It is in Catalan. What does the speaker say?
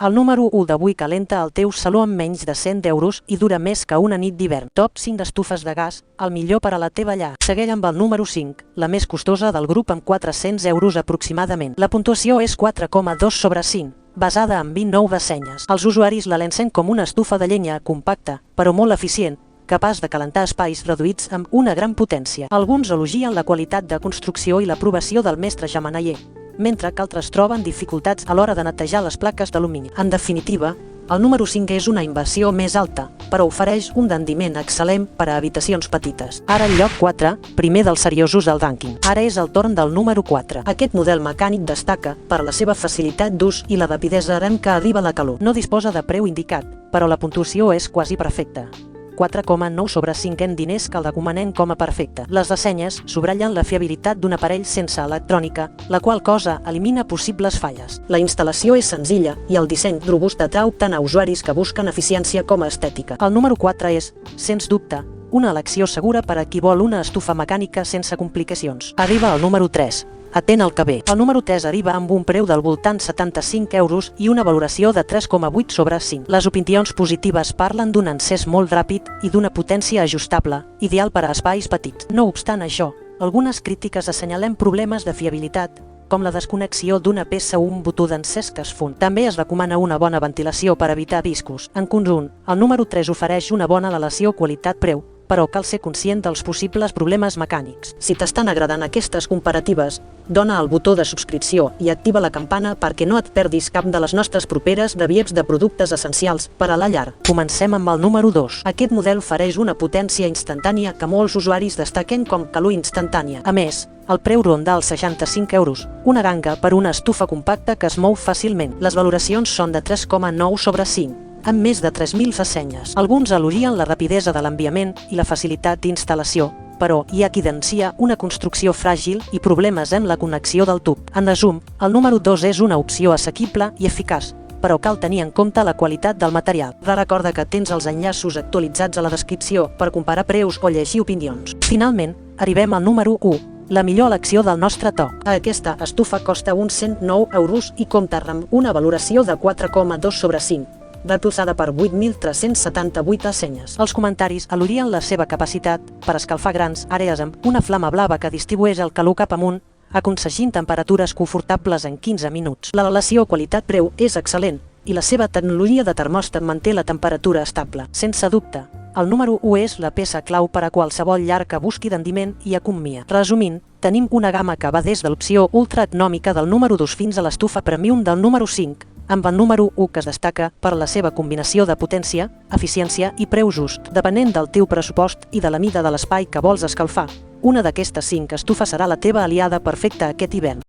El número 1 d'avui calenta el teu saló amb menys de 100 euros i dura més que una nit d'hivern. Top 5 d'estufes de gas, el millor per a la teva llar. Segueix amb el número 5, la més costosa del grup amb 400 euros aproximadament. La puntuació és 4,2 sobre 5. Basada en 29 ressenyes. Els usuaris la llencen com una estufa de llenya compacta, però molt eficient, capaç de calentar espais reduïts amb una gran potència. Alguns elogien la qualitat de construcció i l'aprovació del mestre xemeneier, mentre que altres troben dificultats a l'hora de netejar les plaques d'alumini. En definitiva, el número 5 és una inversió més alta, però ofereix un rendiment excel·lent per a habitacions petites. Ara el lloc 4, primer dels seriosos del rànquing. Ara és el torn del número 4. Aquest model mecànic destaca per la seva facilitat d'ús i la rapidesa amb què arriba la calor. No disposa de preu indicat, però la puntuació és quasi perfecta. 4,9 sobre 5 en diners que el recomanem com a perfecte. Les ressenyes subratllen la fiabilitat d'un aparell sense electrònica, la qual cosa elimina possibles falles. La instal·lació és senzilla i el disseny robust atrau tant a usuaris que busquen eficiència com a estètica. El número 4 és, sens dubte, una elecció segura per a qui vol una estufa mecànica sense complicacions. Arriba el número 3. Atén el que ve. El número 3 arriba amb un preu del voltant 75 euros i una valoració de 3,8 sobre 5. Les opinions positives parlen d'un encès molt ràpid i d'una potència ajustable, ideal per a espais petits. No obstant això, algunes crítiques assenyalen problemes de fiabilitat, com la desconnexió d'una peça o un botó d'encès que es fon. També es recomana una bona ventilació per evitar viscos. En conjunt, el número 3 ofereix una bona relació qualitat-preu, però cal ser conscient dels possibles problemes mecànics. Si t'estan agradant aquestes comparatives, dona el botó de subscripció i activa la campana perquè no et perdis cap de les nostres properes reviews de productes essencials per a la llar. Comencem amb el número 2. Aquest model ofereix una potència instantània que molts usuaris destaquen com calor instantània. A més, el preu ronda els 65 euros, una ganga per una estufa compacta que es mou fàcilment. Les valoracions són de 3,9 sobre 5. Amb més de 3.000 ressenyes. Alguns elogien la rapidesa de l'enviament i la facilitat d'instal·lació, però hi ha qui denuncia una construcció fràgil i problemes amb la connexió del tub. En resum, el número 2 és una opció assequible i eficaç, però cal tenir en compte la qualitat del material. Recorda que tens els enllaços actualitzats a la descripció per comparar preus o llegir opinions. Finalment, arribem al número 1. La millor elecció del nostre to. Aquesta estufa costa uns 109 euros i compta amb una valoració de 4,2 sobre 5. Reposada per 8.378 ressenyes. Els comentaris elogien la seva capacitat per escalfar grans àrees amb una flama blava que distribueix el calor cap amunt, aconseguint temperatures confortables en 15 minuts. La relació qualitat-preu és excel·lent i la seva tecnologia de termòstat manté la temperatura estable. Sense dubte, el número 1 és la peça clau per a qualsevol llar que busqui rendiment i economia. Resumint, tenim una gamma que va des de l'opció ultra econòmica del número 2 fins a l'estufa premium del número 5, amb el número 1 que es destaca per la seva combinació de potència, eficiència i preu just. Depenent del teu pressupost i de la mida de l'espai que vols escalfar, una d'aquestes 5 estufes serà la teva aliada perfecta aquest hivern.